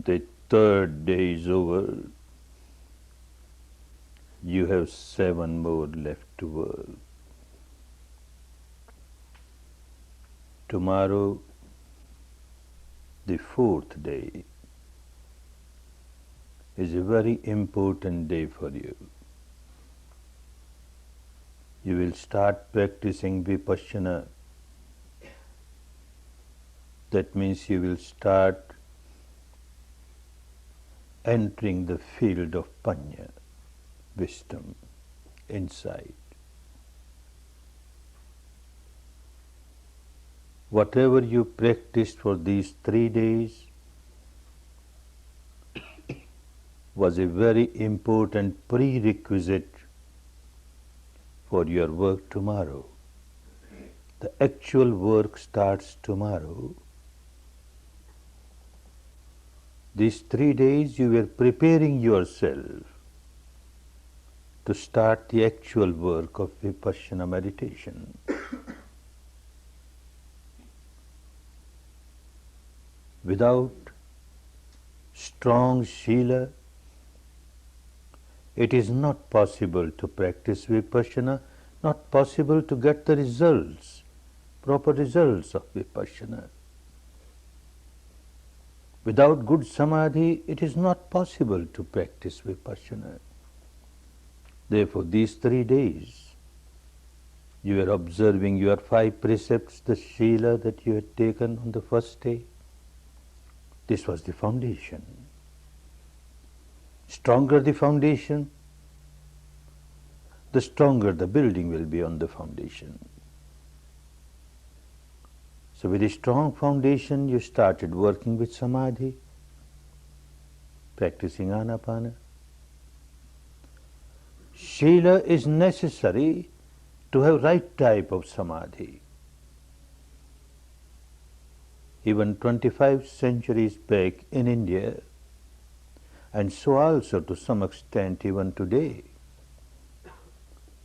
The third day is over. You have 7 more left to work. Tomorrow, the 4th day, is a very important day for you. You will start practicing Vipassana. That means you will start entering the field of Panya, wisdom, insight. Whatever you practiced for these 3 days was a very important prerequisite for your work tomorrow. The actual work starts tomorrow. These 3 days you were preparing yourself to start the actual work of Vipassana meditation. Without strong Sila, it is not possible to practice Vipassana, not possible to get the results, proper results of Vipassana. Without good Samadhi, it is not possible to practice Vipassana. Therefore, these 3 days, you are observing your 5 precepts, the Sila that you had taken on the first day. This was the foundation. Stronger the foundation, the stronger the building will be on the foundation. So with a strong foundation, you started working with Samadhi, practicing Anapana. Sila is necessary to have right type of Samadhi. Even 25 centuries back in India, and so also to some extent even today,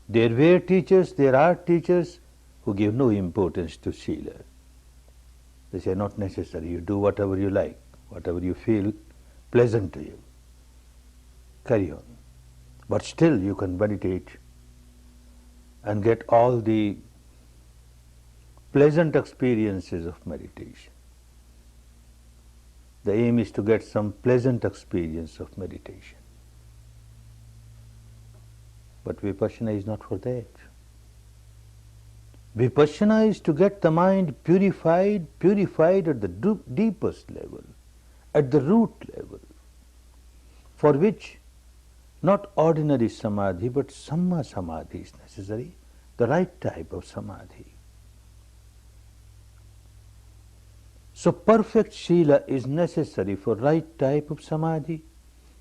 there were teachers, there are teachers who give no importance to Sila. They say, not necessary, you do whatever you like, whatever you feel pleasant to you. Carry on. But still you can meditate and get all the pleasant experiences of meditation. The aim is to get some pleasant experience of meditation. But Vipassana is not for that. Vipassana is to get the mind purified at the deepest level, at the root level, for which not ordinary Samadhi but Samma Samadhi is necessary, the right type of Samadhi. So perfect Sila is necessary for right type of Samadhi,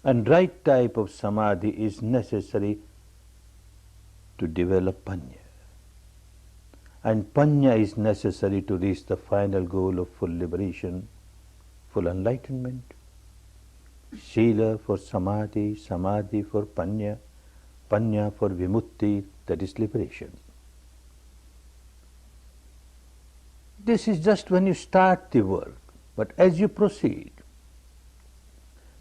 and right type of Samadhi is necessary to develop Panya. And Panya is necessary to reach the final goal of full liberation, full enlightenment. Sila for Samadhi, Samadhi for Panya, Panya for Vimutti, that is liberation. This is just when you start the work, but as you proceed,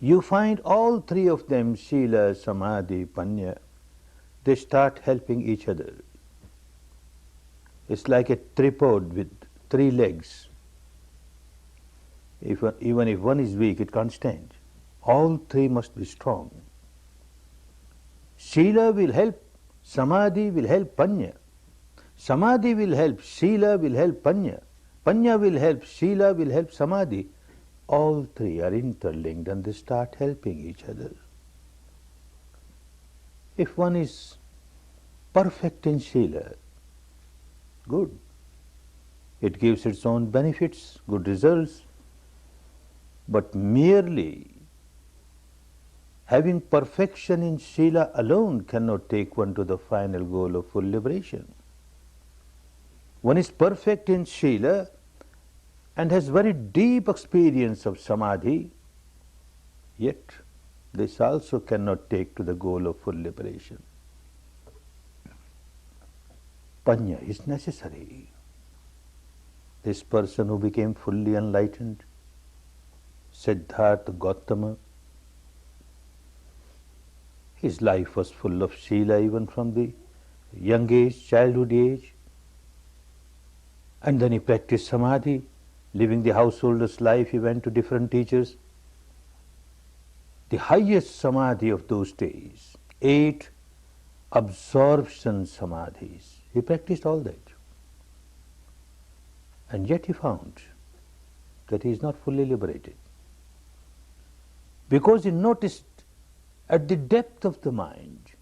you find all 3 of them, Sila, Samadhi, Panya, they start helping each other. It's like a tripod with 3 legs. Even if one is weak, it can't stand. All 3 must be strong. Sila will help, Samadhi will help Panya. Samadhi will help, Sila will help Panya. Panya will help, Sila will help Samadhi. All 3 are interlinked and they start helping each other. If one is perfect in Sila, good. It gives its own benefits, good results. But merely having perfection in Sila alone cannot take one to the final goal of full liberation. One is perfect in Sila and has very deep experience of Samadhi, yet this also cannot take to the goal of full liberation. Panya is necessary. This person who became fully enlightened, Siddhartha Gautama. His life was full of Sila even from the young age, childhood age. And then he practiced Samadhi. Living the householder's life, he went to different teachers. The highest Samadhi of those days, 8 absorption Samadhis. He practiced all that. And yet he found that he is not fully liberated. Because he noticed at the depth of the mind,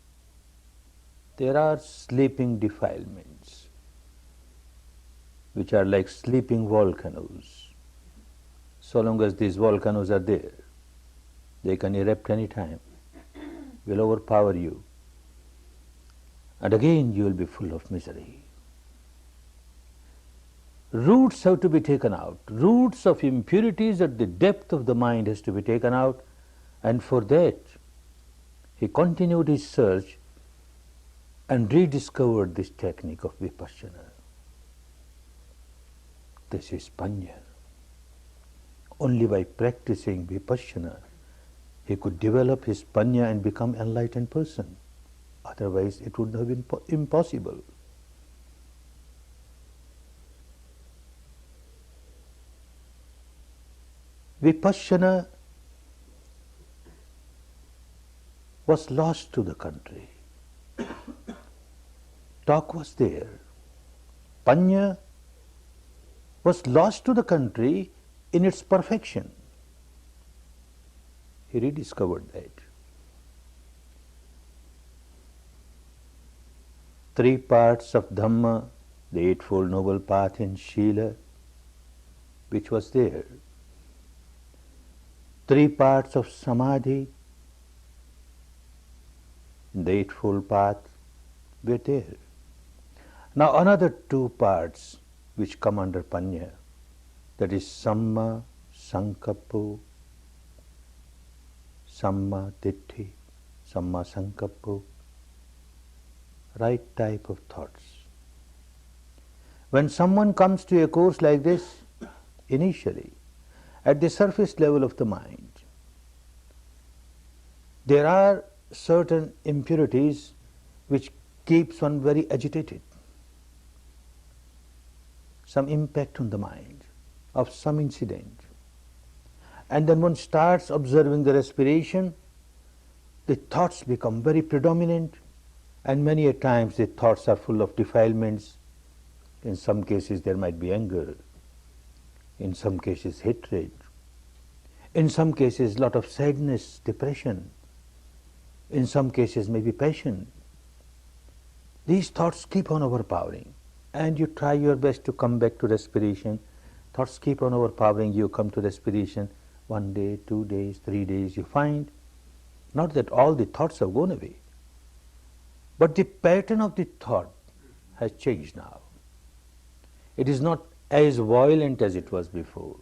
there are sleeping defilements, which are like sleeping volcanoes. So long as these volcanoes are there, they can erupt any time, will overpower you. And again you will be full of misery. Roots have to be taken out. Roots of impurities at the depth of the mind has to be taken out, and for that he continued his search and rediscovered this technique of Vipassana. This is Panya. Only by practicing Vipassana he could develop his Panya and become an enlightened person. Otherwise it would have been impossible. Vipassana was lost to the country. Talk was there. Panya was lost to the country in its perfection. He rediscovered that. 3 parts of Dhamma, the Eightfold Noble Path in Shila, which was there. 3 parts of Samadhi, the Eightfold Path, were there. Now another 2 parts which come under Panya, that is Samma Sankappo, Samma Ditti, Samma Sankappo, right type of thoughts. When someone comes to a course like this, initially, at the surface level of the mind, there are certain impurities which keeps one very agitated. Some impact on the mind of some incident. And then one starts observing the respiration, the thoughts become very predominant, and many a times the thoughts are full of defilements. In some cases there might be anger, in some cases hatred, in some cases lot of sadness, depression, in some cases maybe passion. These thoughts keep on overpowering, and you try your best to come back to respiration. Thoughts keep on overpowering, you come to respiration. 1 day, 2 days, 3 days, you find not that all the thoughts have gone away, but the pattern of the thought has changed now. It is not as violent as it was before.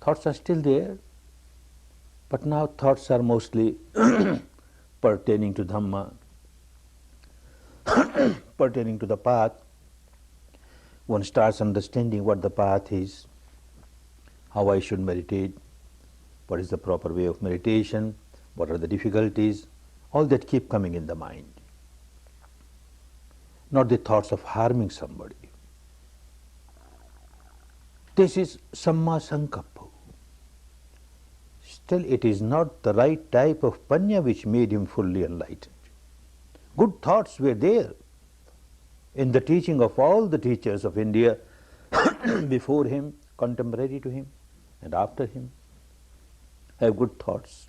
Thoughts are still there, but now thoughts are mostly pertaining to Dhamma, pertaining to the path. One starts understanding what the path is, how I should meditate, what is the proper way of meditation, what are the difficulties, all that keep coming in the mind. Not the thoughts of harming somebody. This is Samma Sankappa. Still it is not the right type of Panya which made him fully enlightened. Good thoughts were there in the teaching of all the teachers of India before him, contemporary to him, and after him. Have good thoughts.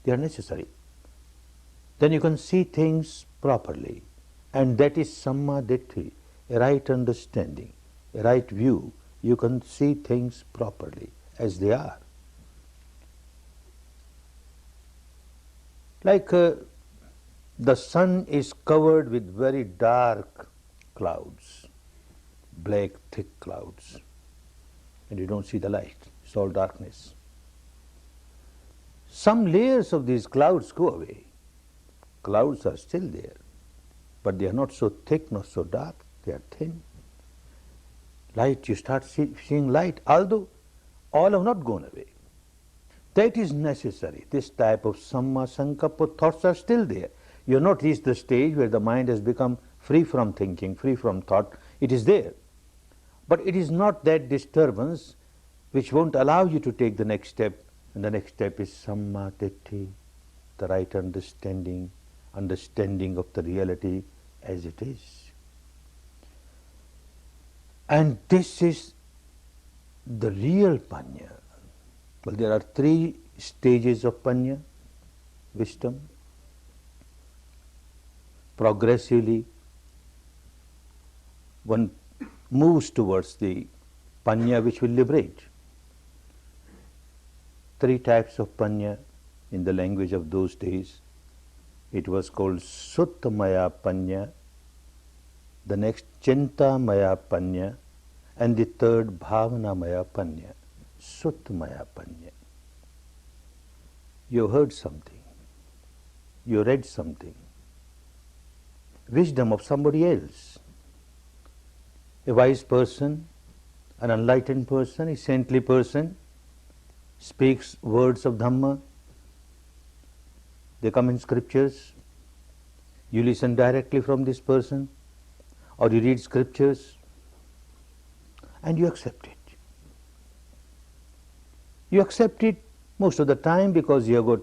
They are necessary. Then you can see things properly. And that is Samma Ditti, a right understanding, a right view. You can see things properly as they are. Like the sun is covered with very dark clouds, black thick clouds, and you don't see the light, it's all darkness. Some layers of these clouds go away. Clouds are still there, but they are not so thick, not so dark, they are thin. Light, you start seeing light, although all have not gone away. That is necessary. This type of samma sankappa thoughts are still there. You have not reached the stage where the mind has become free from thinking, free from thought. It is there. But it is not that disturbance which won't allow you to take the next step. And the next step is samma ditthi, the right understanding, understanding of the reality as it is. And this is the real panya. Well, there are three stages of panya, wisdom. Progressively, one moves towards the panya which will liberate. Three types of panya in the language of those days. It was called Suttamaya panya, the next Chintamaya panya, and the third Bhavanamaya panya, Suttamaya panya. You heard something, you read something, wisdom of somebody else. A wise person, an enlightened person, a saintly person speaks words of Dhamma. They come in scriptures. You listen directly from this person, or you read scriptures and you accept it. You accept it most of the time because you have got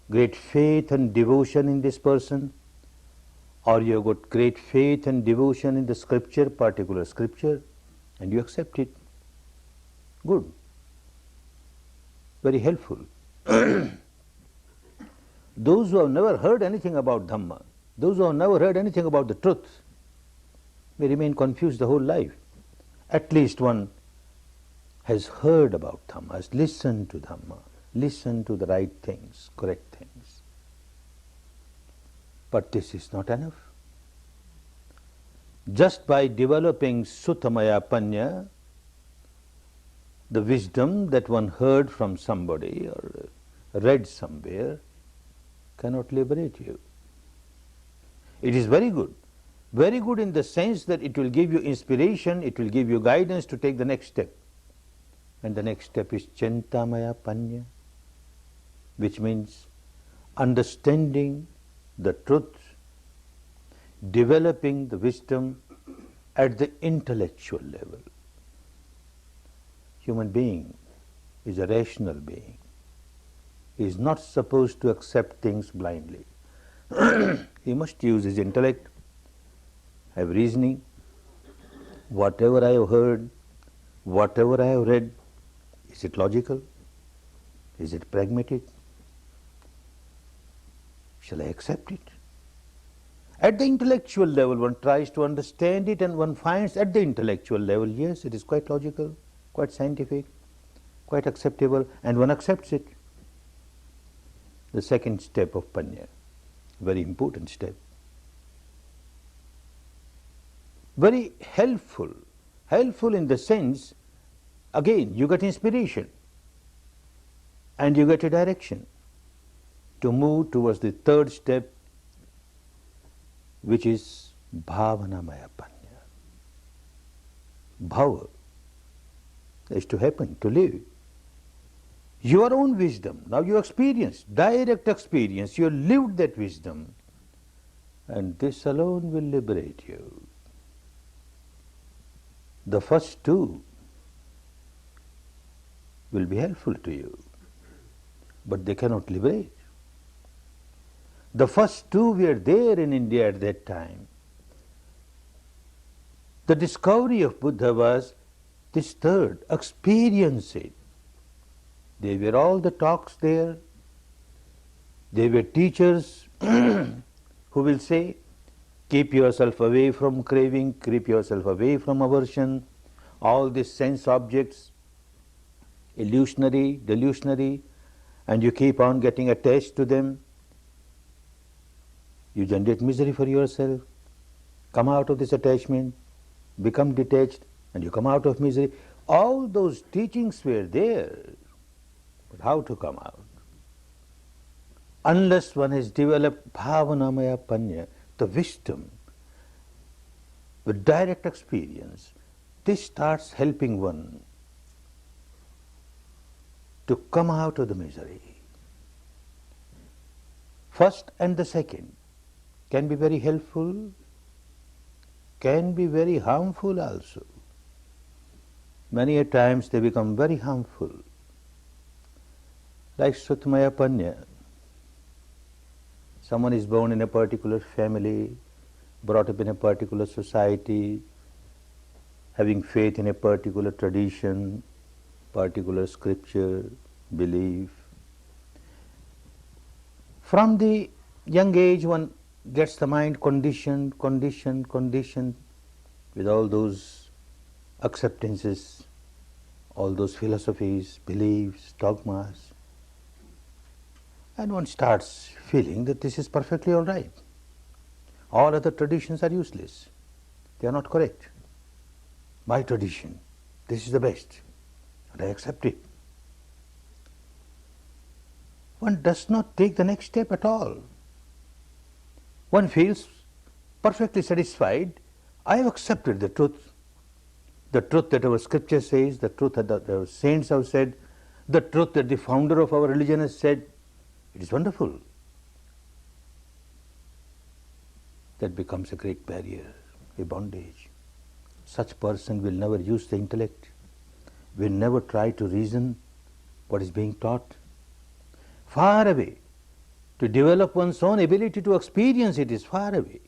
great faith and devotion in this person, or you have got great faith and devotion in the scripture, particular scripture, and you accept it. Good. Very helpful. Those who have never heard anything about Dhamma, those who have never heard anything about the truth, may remain confused the whole life. At least one has heard about Dhamma, has listened to Dhamma, listened to the right things, correct things. But this is not enough. Just by developing Suttamaya panya, the wisdom that one heard from somebody or read somewhere, cannot liberate you. It is very good in the sense that it will give you inspiration, it will give you guidance to take the next step. And the next step is Chintamaya panya, which means understanding the truth, developing the wisdom at the intellectual level. Human being is a rational being. He is not supposed to accept things blindly. He must use his intellect, have reasoning. Whatever I have heard, whatever I have read, is it logical? Is it pragmatic? Shall I accept it? At the intellectual level, one tries to understand it and one finds at the intellectual level, yes, it is quite logical, quite scientific, quite acceptable, and one accepts it. The second step of panya, very important step. Very helpful in the sense, again, you get inspiration and you get a direction to move towards the third step, which is Bhavanamaya panya. Bhava is to happen, to live. Your own wisdom, now you experience, direct experience, you lived that wisdom, and this alone will liberate you. The first two will be helpful to you, but they cannot liberate. The first two were there in India at that time. The discovery of Buddha was this third, experience it. There were all the talks there. There were teachers who will say, keep yourself away from craving, keep yourself away from aversion, all these sense objects, illusionary, delusionary, and you keep on getting attached to them. You generate misery for yourself. Come out of this attachment, become detached, and you come out of misery. All those teachings were there. But how to come out? Unless one has developed Bhavanamaya panya, the wisdom, the direct experience, this starts helping one to come out of the misery. First and the second can be very helpful, can be very harmful also. Many a times they become very harmful. Like Suttamaya Panya, someone is born in a particular family, brought up in a particular society, having faith in a particular tradition, particular scripture, belief. From the young age one gets the mind conditioned with all those acceptances, all those philosophies, beliefs, dogmas, and one starts feeling that this is perfectly all right. All other traditions are useless. They are not correct. My tradition, this is the best, and I accept it. One does not take the next step at all. One feels perfectly satisfied. I have accepted the truth that our scripture says, the truth that our saints have said, the truth that the founder of our religion has said. It is wonderful. That becomes a great barrier, a bondage. Such person will never use the intellect, will never try to reason what is being taught. Far away. To develop one's own ability to experience it is far away.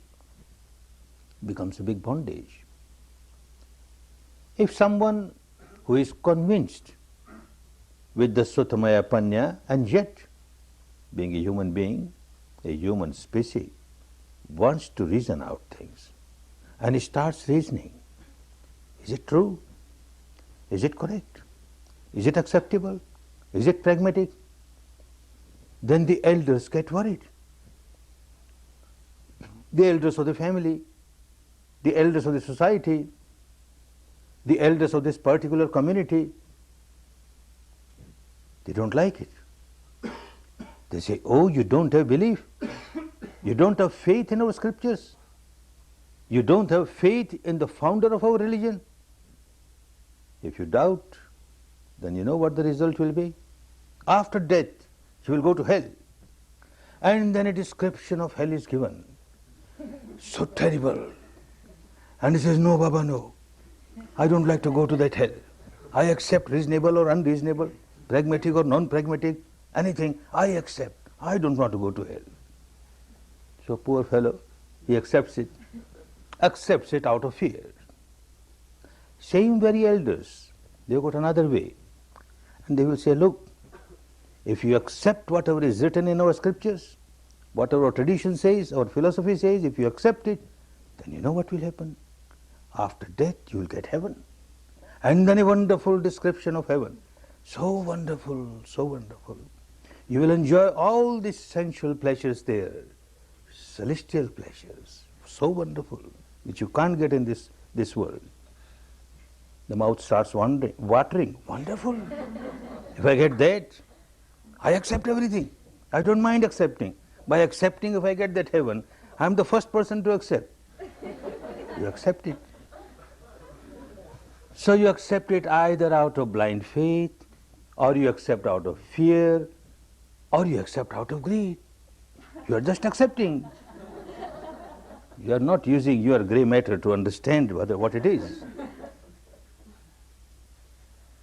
Becomes a big bondage. If someone who is convinced with the Suttamaya Panya and yet, being a human being, a human species, wants to reason out things and he starts reasoning, is it true? Is it correct? Is it acceptable? Is it pragmatic? Then the elders get worried. The elders of the family, the elders of the society, the elders of this particular community, they don't like it. They say, oh, you don't have belief, you don't have faith in our scriptures, you don't have faith in the founder of our religion. If you doubt, then you know what the result will be. After death, you will go to hell. And then a description of hell is given. So terrible. And he says, no, Baba, no. I don't like to go to that hell. I accept reasonable or unreasonable, pragmatic or non-pragmatic, anything I accept. I don't want to go to hell. So poor fellow, he accepts it out of fear. Same very elders, they got another way. And they will say, look, if you accept whatever is written in our scriptures, whatever our tradition says, our philosophy says, if you accept it, then you know what will happen. After death, you will get heaven. And then a wonderful description of heaven. So wonderful, so wonderful. You will enjoy all the sensual pleasures there, celestial pleasures, so wonderful, which you can't get in this world. The mouth starts watering. Wonderful. If I get that, I accept everything. I don't mind accepting. By accepting, if I get that heaven, I am the first person to accept. You accept it. So you accept it either out of blind faith, or you accept out of fear, or you accept out of greed. You are just accepting. You are not using your grey matter to understand what it is.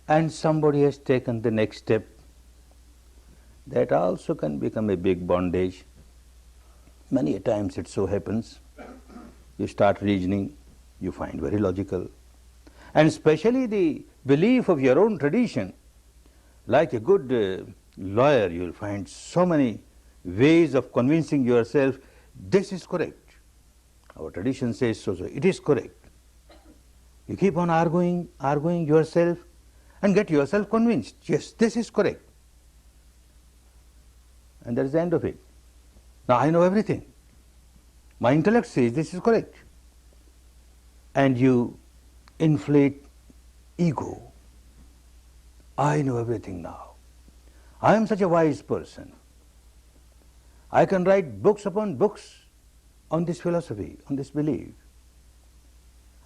And somebody has taken the next step. That also can become a big bondage. Many a times it so happens. You start reasoning, you find very logical. And especially the belief of your own tradition. Like a good lawyer, you will find so many ways of convincing yourself, this is correct. Our tradition says so, it is correct. You keep on arguing yourself and get yourself convinced, yes, this is correct. And that is the end of it. Now I know everything. My intellect says this is correct. And you inflate ego. I know everything now. I am such a wise person. I can write books upon books on this philosophy, on this belief.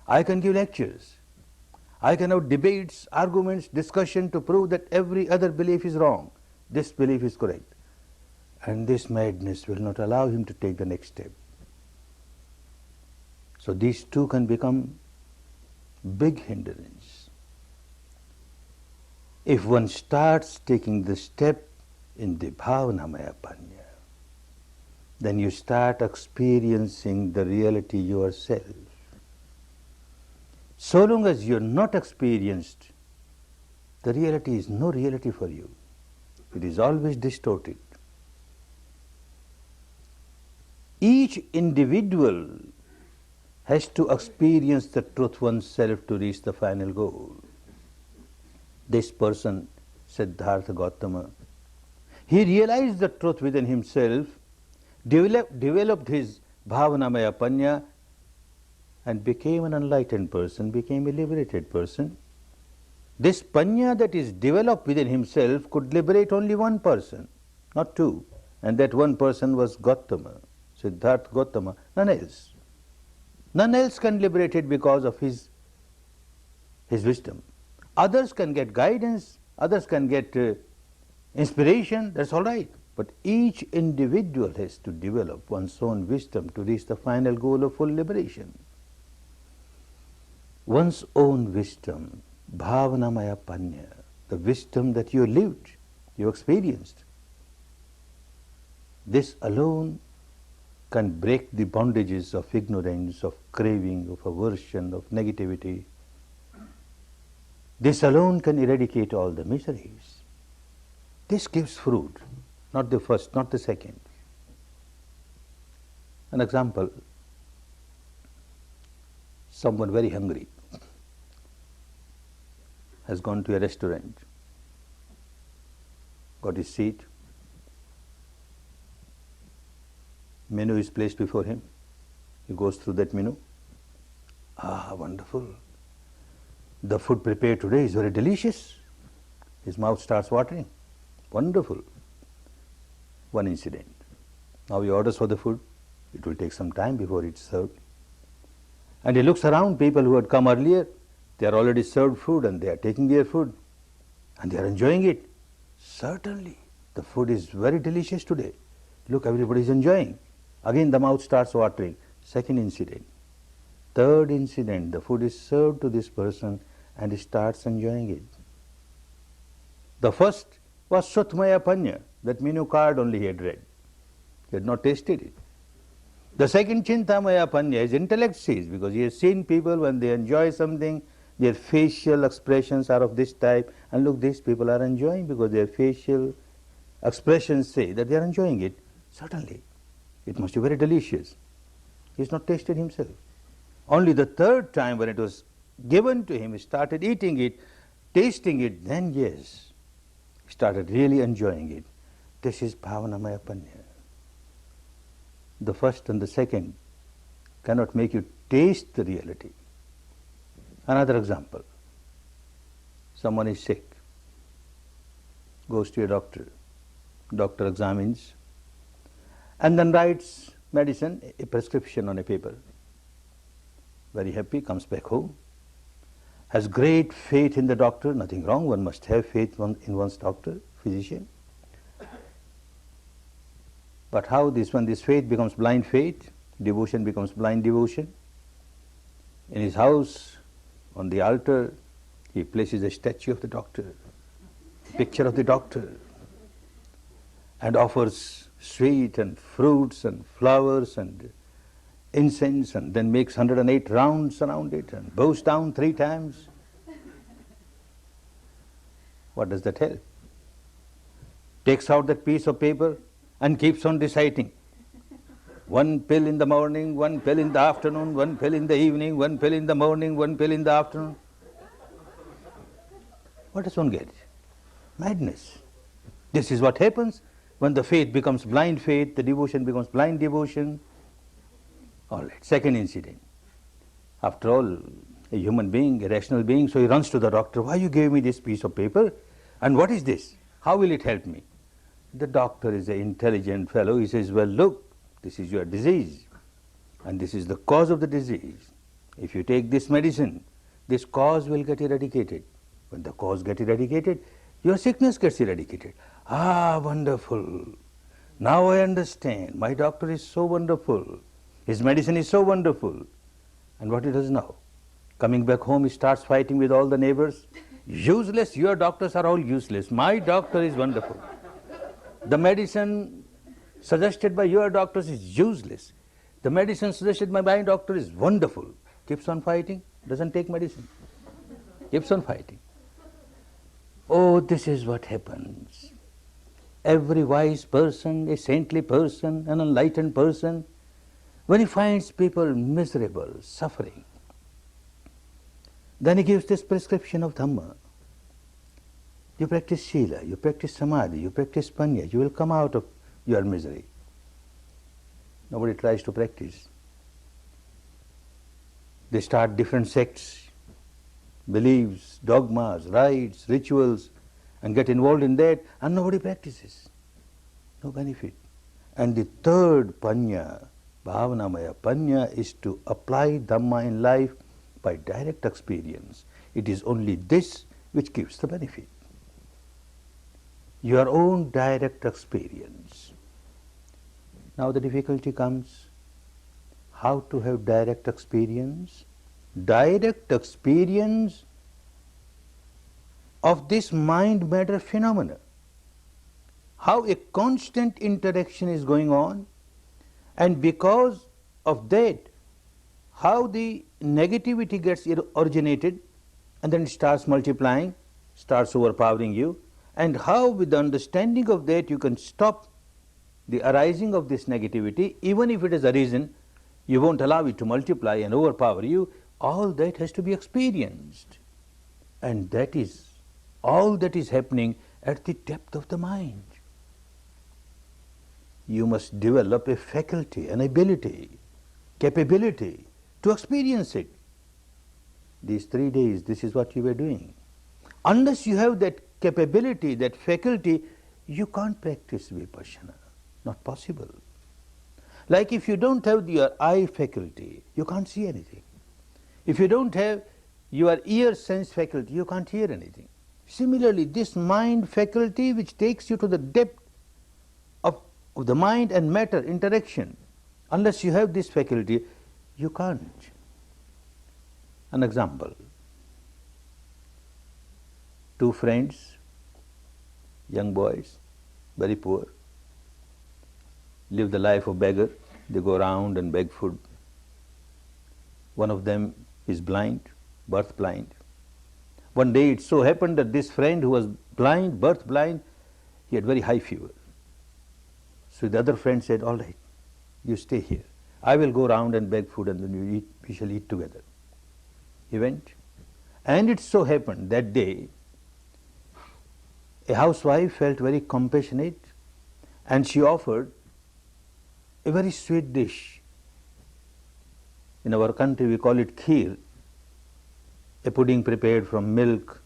I can give lectures. I can have debates, arguments, discussion to prove that every other belief is wrong. This belief is correct. And this madness will not allow him to take the next step. So these two can become big hindrance. If one starts taking the step in the Bhavanamaya Panya, then you start experiencing the reality yourself. So long as you are not experienced, the reality is no reality for you. It is always distorted. Each individual has to experience the truth oneself to reach the final goal. This person, Siddhartha Gautama, he realized the truth within himself, developed his Bhavanamaya Panya, and became an enlightened person, became a liberated person. This Panya that is developed within himself could liberate only one person, not two. And that one person was Gautama, Siddhartha Gautama, none else. None else can liberate it because of his wisdom. Others can get guidance, others can get inspiration, that's all right. But each individual has to develop one's own wisdom to reach the final goal of full liberation. One's own wisdom, Bhavanamaya Panya, the wisdom that you lived, you experienced. This alone can break the bondages of ignorance, of craving, of aversion, of negativity. This alone can eradicate all the miseries. This gives fruit, not the first, not the second. An example, someone very hungry has gone to a restaurant, got his seat, menu is placed before him, he goes through that menu. Ah, wonderful. The food prepared today is very delicious. His mouth starts watering. Wonderful. One incident. Now he orders for the food. It will take some time before it's served. And he looks around, people who had come earlier, they are already served food and they are taking their food and they are enjoying it. Certainly, the food is very delicious today. Look, everybody is enjoying. Again the mouth starts watering. Second incident. Third incident, the food is served to this person and he starts enjoying it. The first was Sutmaya Panya, that menu card only he had read. He had not tasted it. The second Chintamaya Panya, his intellect sees, because he has seen people when they enjoy something, their facial expressions are of this type, and look, these people are enjoying because their facial expressions say that they are enjoying it. Certainly, it must be very delicious. He has not tasted himself. Only the third time when it was given to him, he started eating it, tasting it, then yes, he started really enjoying it. This is Bhavanamaya Panya. The first and the second cannot make you taste the reality. Another example, someone is sick, goes to a doctor, doctor examines and then writes medicine, a prescription on a paper. Very happy, comes back home, has great faith in the doctor, nothing wrong, one must have faith in one's doctor, physician. But how when this faith becomes blind faith, devotion becomes blind devotion? In his house, on the altar, he places a statue of the doctor, picture of the doctor, and offers sweet and fruits and flowers and incense, and then makes 108 rounds around it and bows down 3 times. What does that help? Takes out that piece of paper and keeps on reciting. 1 pill in the morning, 1 pill in the afternoon, 1 pill in the evening, 1 pill in the morning, 1 pill in the afternoon. What does one get? Madness. This is what happens when the faith becomes blind faith, the devotion becomes blind devotion. All right, second incident. After all, a human being, a rational being, so he runs to the doctor. Why you gave me this piece of paper? And what is this? How will it help me? The doctor is an intelligent fellow. He says, well, look, this is your disease and this is the cause of the disease. If you take this medicine, this cause will get eradicated. When the cause gets eradicated, your sickness gets eradicated. Ah, wonderful. Now I understand. My doctor is so wonderful. His medicine is so wonderful. And what he does now? Coming back home, he starts fighting with all the neighbors. Useless, your doctors are all useless. My doctor is wonderful. The medicine suggested by your doctors is useless. The medicine suggested by my doctor is wonderful. Keeps on fighting, doesn't take medicine. Keeps on fighting. Oh, this is what happens. Every wise person, a saintly person, an enlightened person, when he finds people miserable, suffering, then he gives this prescription of Dhamma. You practice Sila, you practice Samadhi, you practice Panya, you will come out of your misery. Nobody tries to practice. They start different sects, beliefs, dogmas, rites, rituals, and get involved in that, and nobody practices. No benefit. And the third Panya, Bhavanamaya Panya, is to apply Dhamma in life by direct experience. It is only this which gives the benefit. Your own direct experience. Now the difficulty comes, how to have direct experience? Direct experience of this mind-matter phenomena. How a constant interaction is going on, and because of that, how the negativity gets originated and then it starts multiplying, starts overpowering you, and how with the understanding of that you can stop the arising of this negativity. Even if it has arisen, you won't allow it to multiply and overpower you. All that has to be experienced, and that is all that is happening at the depth of the mind. You must develop a faculty, an ability, capability to experience it. These 3 days, this is what you were doing. Unless you have that capability, that faculty, you can't practice Vipassana. Not possible. Like if you don't have your eye faculty, you can't see anything. If you don't have your ear sense faculty, you can't hear anything. Similarly, this mind faculty which takes you to the depth of the mind and matter interaction, unless you have this faculty, you can't. An example. 2 friends, young boys, very poor, live the life of beggar. They go around and beg food. One of them is blind, birth blind. One day it so happened that this friend who was blind, birth blind, he had very high fever. So the other friend said, all right, you stay here. I will go around and beg food and then we shall eat together. He went. And it so happened that day, a housewife felt very compassionate and she offered a very sweet dish. In our country we call it kheer, a pudding prepared from milk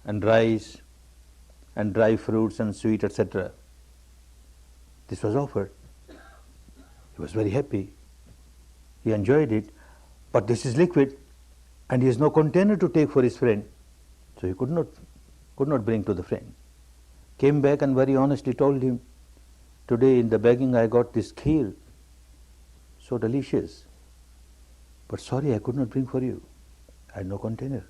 and rice and dry fruits and sweet, etc. This was offered. He was very happy. He enjoyed it, but this is liquid and he has no container to take for his friend, so he could not bring to the friend. Came back and very honestly told him, today in the begging I got this kheer, so delicious, but sorry I could not bring for you. I had no container.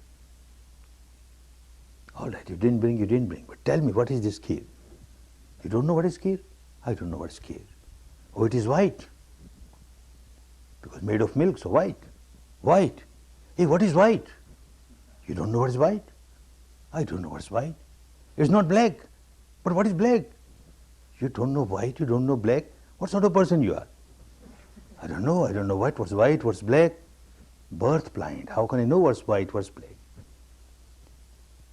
All right, you didn't bring, but tell me, what is this kheer? You don't know what is kheer? I don't know what is kheer. Oh, it is white, because made of milk, so white. White. Hey, what is white? You don't know what is white? I don't know what is white. It's not black. But what is black? You don't know white, you don't know black. What sort of person you are? I don't know what's white, what's black. Birth blind. How can I know what's white, what's black?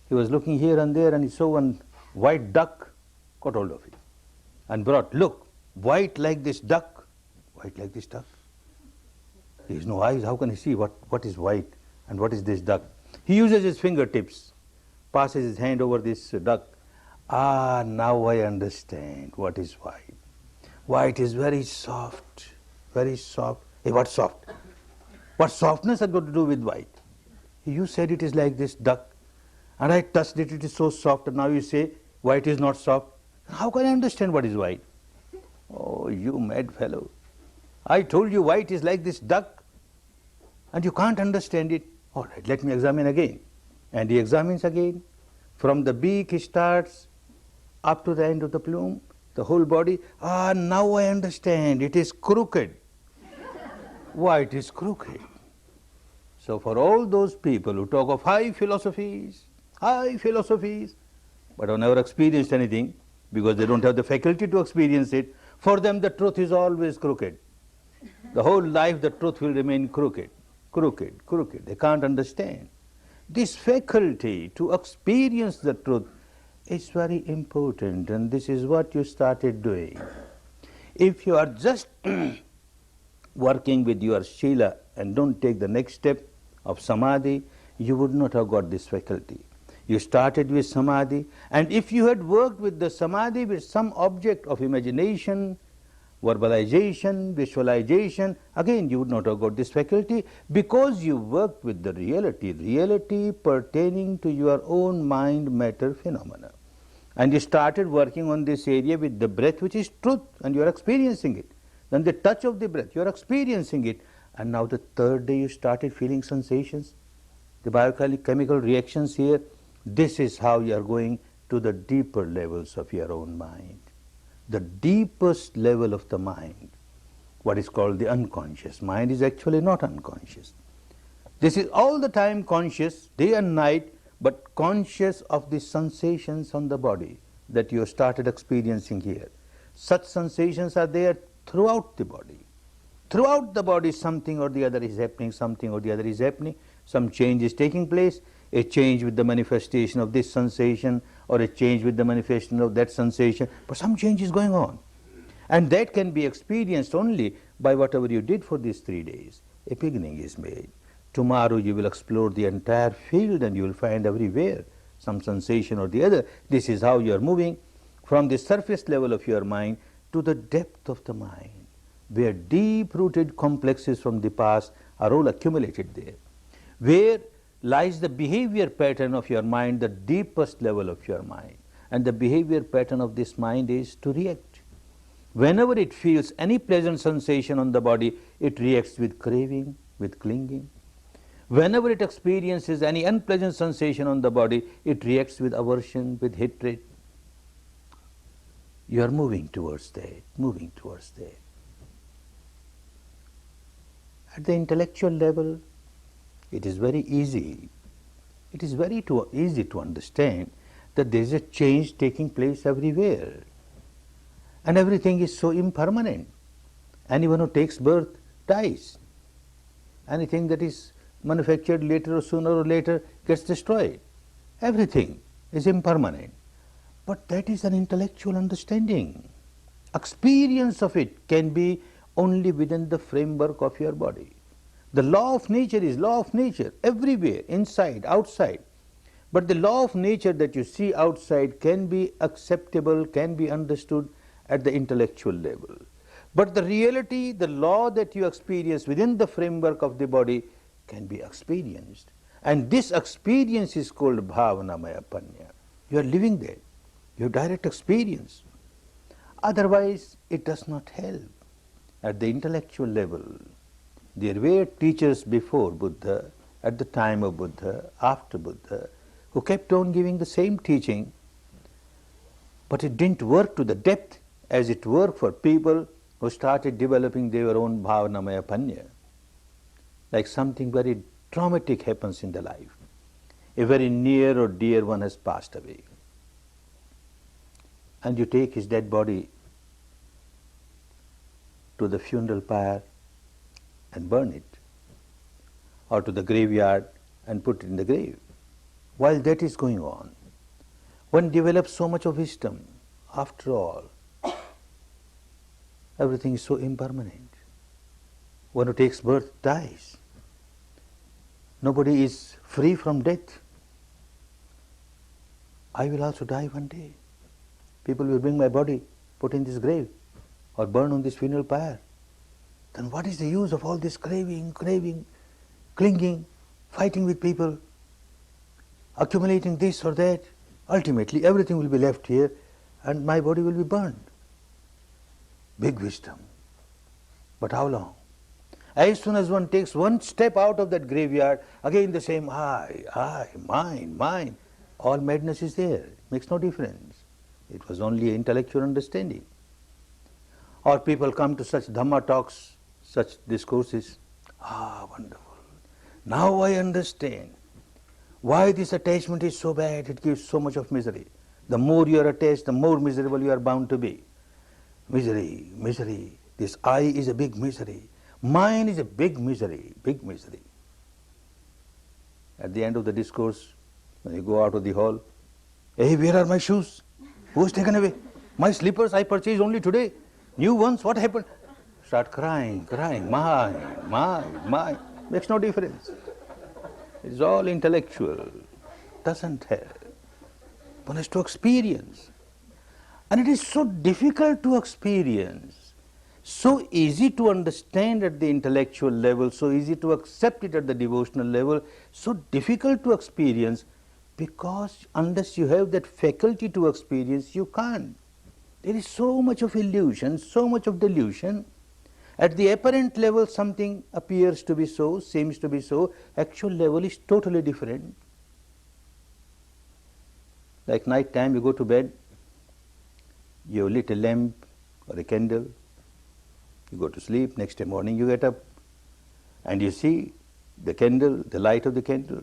He was looking here and there and he saw one white duck, caught hold of it and brought, look, white like this duck, white like this duck. He has no eyes, how can he see what is white and what is this duck? He uses his fingertips, passes his hand over this duck. Ah, now I understand what is white. White is very soft, very soft. Hey, what's soft? What softness has got to do with white? You said it is like this duck, and I touched it, it is so soft, and now you say why it is not soft. How can I understand what is white? Oh, you mad fellow. I told you white is like this duck, and you can't understand it. All right, let me examine again. And he examines again. From the beak he starts up to the end of the plume, the whole body. Ah, now I understand. It is crooked. Why it is crooked? So for all those people who talk of high philosophies, but have never experienced anything because they don't have the faculty to experience it, for them the truth is always crooked. The whole life the truth will remain crooked, crooked, crooked. They can't understand. This faculty to experience the truth is very important, and this is what you started doing. If you are just working with your Shila and don't take the next step of Samadhi, you would not have got this faculty. You started with Samadhi, and if you had worked with the Samadhi with some object of imagination, verbalization, visualization, again you would not have got this faculty because you worked with the reality pertaining to your own mind matter phenomena. And you started working on this area with the breath, which is truth, and you are experiencing it. Then the touch of the breath, you are experiencing it. And now the third day you started feeling sensations, the biochemical reactions here. This is how you are going to the deeper levels of your own mind. The deepest level of the mind, what is called the unconscious mind, is actually not unconscious. This is all the time conscious, day and night, but conscious of the sensations on the body that you started experiencing here. Such sensations are there throughout the body. Throughout the body something or the other is happening, something or the other is happening, some change is taking place, a change with the manifestation of this sensation or a change with the manifestation of that sensation, but some change is going on. And that can be experienced only by whatever you did for these 3 days. A beginning is made. Tomorrow you will explore the entire field and you will find everywhere some sensation or the other. This is how you are moving from the surface level of your mind to the depth of the mind, where deep-rooted complexes from the past are all accumulated there, where lies the behavior pattern of your mind, the deepest level of your mind. And the behavior pattern of this mind is to react. Whenever it feels any pleasant sensation on the body, it reacts with craving, with clinging. Whenever it experiences any unpleasant sensation on the body, it reacts with aversion, with hatred. You are moving towards that, moving towards that. At the intellectual level, it is very easy. It is very easy to understand that there is a change taking place everywhere. And everything is so impermanent. Anyone who takes birth dies. Anything that is manufactured later or sooner or later gets destroyed. Everything is impermanent. But that is an intellectual understanding. Experience of it can be only within the framework of your body. The law of nature is law of nature everywhere, inside, outside. But the law of nature that you see outside can be acceptable, can be understood at the intellectual level. But the reality, the law that you experience within the framework of the body can be experienced. And this experience is called Bhavanamaya Panya. You are living there. You have direct experience. Otherwise, it does not help. At the intellectual level, there were teachers before Buddha, at the time of Buddha, after Buddha, who kept on giving the same teaching, but it didn't work to the depth as it worked for people who started developing their own Bhavanamaya Panya. Like something very traumatic happens in the life. A very near or dear one has passed away. And you take his dead body to the funeral pyre and burn it, or to the graveyard and put it in the grave. While that is going on, one develops so much of wisdom. After all, everything is so impermanent. One who takes birth dies. Nobody is free from death. I will also die one day. People will bring my body, put in this grave, or burn on this funeral pyre. Then what is the use of all this craving, clinging? fighting with people, accumulating this or that. Ultimately, everything will be left here and my body will be burned. Big wisdom. But how long? As soon as one takes one step out of that graveyard, again the same I, mine, all madness is there. Makes no difference. It was only intellectual understanding. Or people come to such Dhamma talks, such discourses. Wonderful. Now I understand why this attachment is so bad, it gives so much of misery. The more you are attached, the more miserable you are bound to be. Misery, misery. This I is a big misery. Mine is a big misery, big misery. At the end of the discourse, when you go out of the hall, hey, where are my shoes? Who has taken away? My slippers I purchased only today. New ones, what happened? Start crying, mine. Makes no difference. It's all intellectual. Doesn't help. One has to experience. And it is so difficult to experience, so easy to understand at the intellectual level, so easy to accept it at the devotional level, so difficult to experience, because unless you have that faculty to experience, you can't. There is so much of illusion, so much of delusion. At the apparent level, something appears to be so, seems to be so. Actual level is totally different. Like night time, you go to bed, you lit a lamp or a candle, you go to sleep, next day morning you get up and you see the candle, the light of the candle,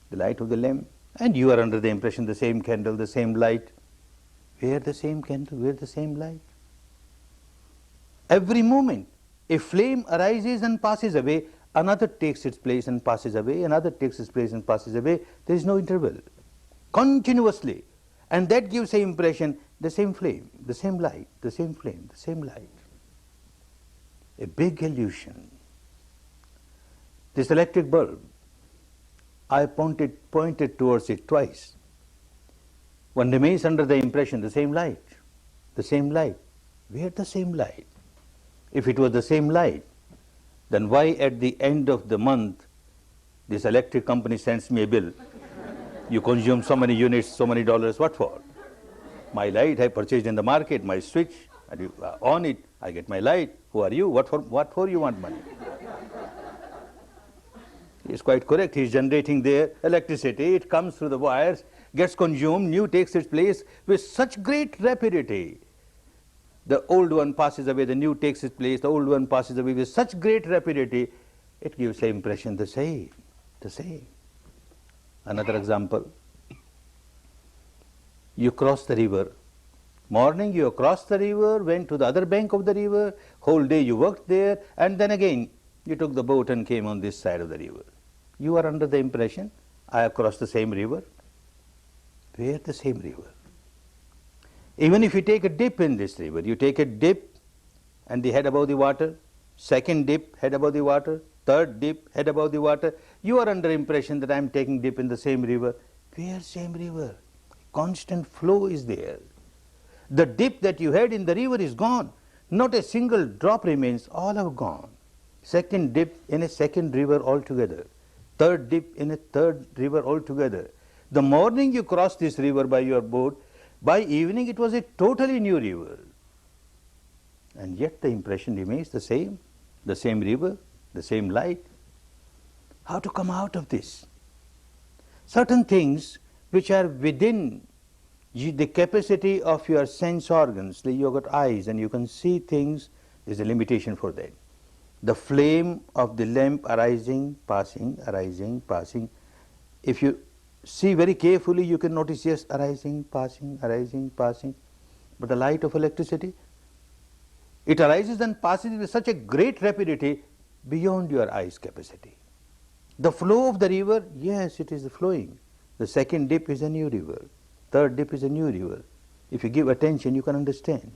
the light of the lamp, and you are under the impression the same candle, the same light. Where the same candle, where the same light? Every moment a flame arises and passes away, another takes its place and passes away, another takes its place and passes away. There is no interval. Continuously. And that gives the impression, the same flame, the same light, the same flame, the same light. A big illusion. This electric bulb, I pointed towards it twice. One remains under the impression, the same light, the same light. Where the same light? If it was the same light, then why at the end of the month this electric company sends me a bill? You consume so many units, so many dollars, what for? My light I purchased in the market, my switch, and you on it, I get my light. Who are you? What for you want money? He is quite correct. He is generating their electricity. It comes through the wires, gets consumed, new takes its place with such great rapidity. The old one passes away, the new takes its place, the old one passes away with such great rapidity, it gives the impression the same, the same. Another example, you cross the river. Morning you cross the river, went to the other bank of the river, whole day you worked there, and then again you took the boat and came on this side of the river. You are under the impression, I have crossed the same river. Where the same river? Even if you take a dip in this river, you take a dip and the head above the water, second dip, head above the water, third dip, head above the water, you are under impression that I am taking dip in the same river. Where same river? Constant flow is there. The dip that you had in the river is gone. Not a single drop remains, all have gone. Second dip in a second river altogether. Third dip in a third river altogether. The morning you crossed this river by your boat, by evening it was a totally new river. And yet the impression remains the same river, the same light. How to come out of this? Certain things which are within the capacity of your sense organs, you have got eyes and you can see things, there is a limitation for that. The flame of the lamp arising, passing, arising, passing. If you see very carefully, you can notice, yes, arising, passing, but the light of electricity, it arises and passes with such a great rapidity beyond your eyes' capacity. The flow of the river, yes, it is flowing. The second dip is a new river. Third dip is a new river. If you give attention, you can understand.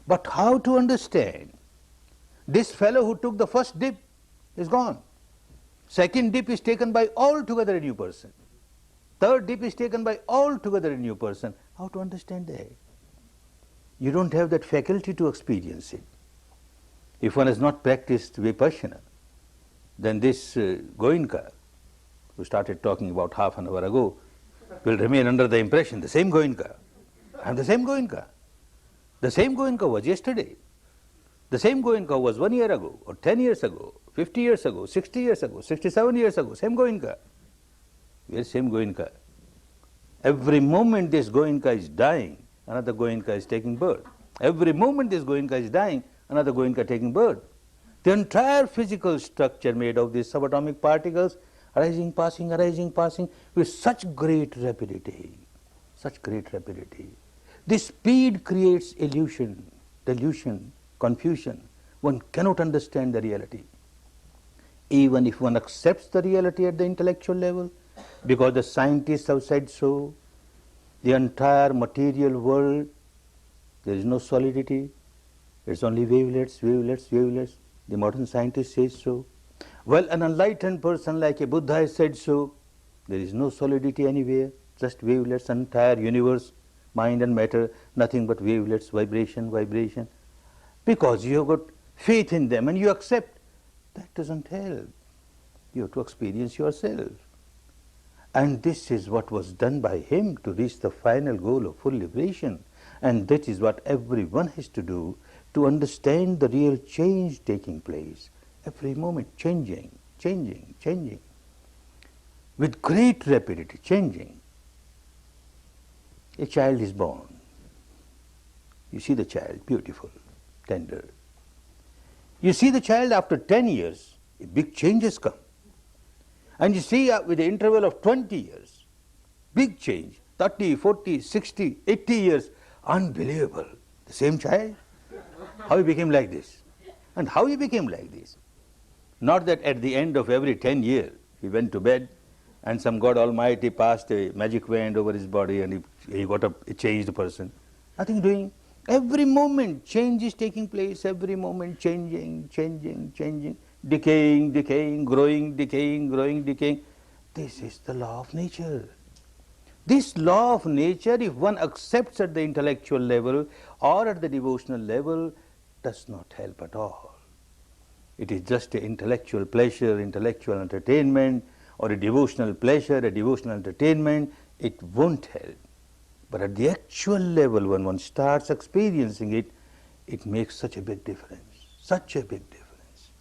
But how to understand? This fellow who took the first dip is gone. Second dip is taken by altogether a new person. Third dip is taken by altogether a new person. How to understand that? You don't have that faculty to experience it. If one has not practiced Vipassana, then this Goenka, who started talking about half an hour ago, will remain under the impression the same Goenka. I am the same Goenka. The same Goenka was yesterday. The same Goenka was 1 year ago, or 10 years ago, 50 years ago, 60 years ago, 67 years ago, same Goenka. We are same Goenka. Every moment this Goenka is dying, another Goenka is taking birth. Every moment this Goenka is dying, another Goenka taking birth. The entire physical structure made of these subatomic particles arising, passing with such great rapidity, such great rapidity. This speed creates illusion, delusion, confusion. One cannot understand the reality. Even if one accepts the reality at the intellectual level, because the scientists have said so, the entire material world, there is no solidity, it's only wavelets, wavelets, wavelets. The modern scientist says so. Well, an enlightened person like a Buddha has said so. There is no solidity anywhere, just wavelets, entire universe, mind and matter, nothing but wavelets, vibration, vibration. Because you have got faith in them and you accept, that doesn't help. You have to experience yourself. And this is what was done by him to reach the final goal of full liberation. And that is what everyone has to do to understand the real change taking place. Every moment changing, changing, changing. With great rapidity, changing. A child is born. You see the child, beautiful, tender. You see the child after 10 years, a big change has come. And you see with the interval of 20 years, big change, 30, 40, 60, 80 years, unbelievable. The same child, how he became like this. And how he became like this. Not that at the end of every 10 years, he went to bed and some God Almighty passed a magic wand over his body and he got a changed person. Nothing doing. Every moment change is taking place, every moment changing, changing, changing, decaying, decaying, growing, decaying, growing, decaying. This is the law of nature. This law of nature, if one accepts at the intellectual level or at the devotional level, does not help at all. It is just an intellectual pleasure, intellectual entertainment, or a devotional pleasure, a devotional entertainment. It won't help. But at the actual level, when one starts experiencing it, it makes such a big difference, such a big difference.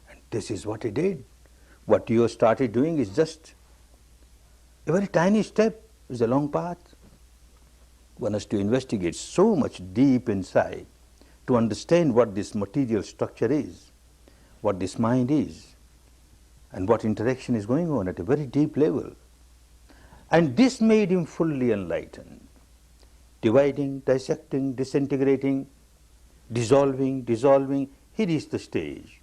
And this is what he did. What you started doing is just a very tiny step, is a long path. One has to investigate so much deep inside to understand what this material structure is, what this mind is, and what interaction is going on at a very deep level. And this made him fully enlightened. Dividing, dissecting, disintegrating, dissolving, dissolving, he reached the stage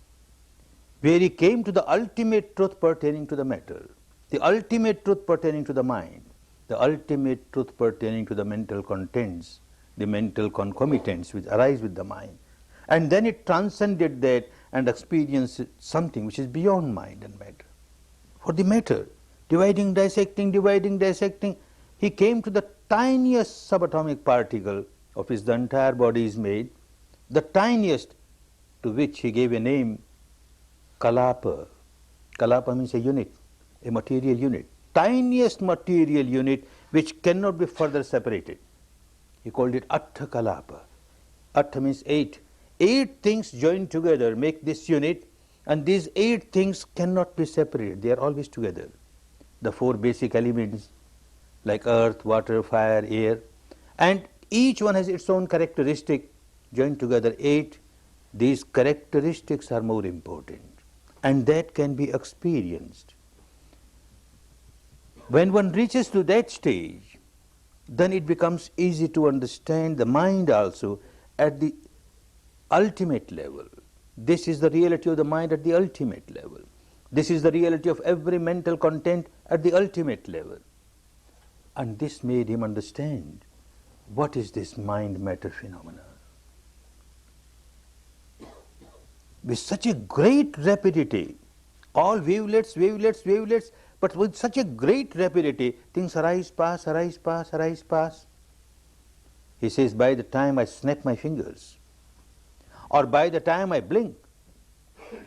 where he came to the ultimate truth pertaining to the matter, the ultimate truth pertaining to the mind, the ultimate truth pertaining to the mental contents, the mental concomitants which arise with the mind. And then it transcended that and experienced something which is beyond mind and matter. For the matter, dividing, dissecting, he came to the tiniest subatomic particle of which the entire body is made, the tiniest, to which he gave a name, Kalapa. Kalapa means a unit, a material unit, tiniest material unit which cannot be further separated. He called it Atta Kalapa. Atta means 8. 8 things joined together make this unit, and these 8 things cannot be separated. They are always together. The 4 basic elements like earth, water, fire, air, and each one has its own characteristic, joined together 8. These characteristics are more important, and that can be experienced. When one reaches to that stage, then it becomes easy to understand the mind also at the ultimate level. This is the reality of the mind at the ultimate level. This is the reality of every mental content at the ultimate level. And this made him understand what is this mind-matter phenomena. With such a great rapidity, all wavelets, wavelets, wavelets, but with such a great rapidity, things arise, pass, arise, pass, arise, pass. He says, by the time I snap my fingers, or by the time I blink,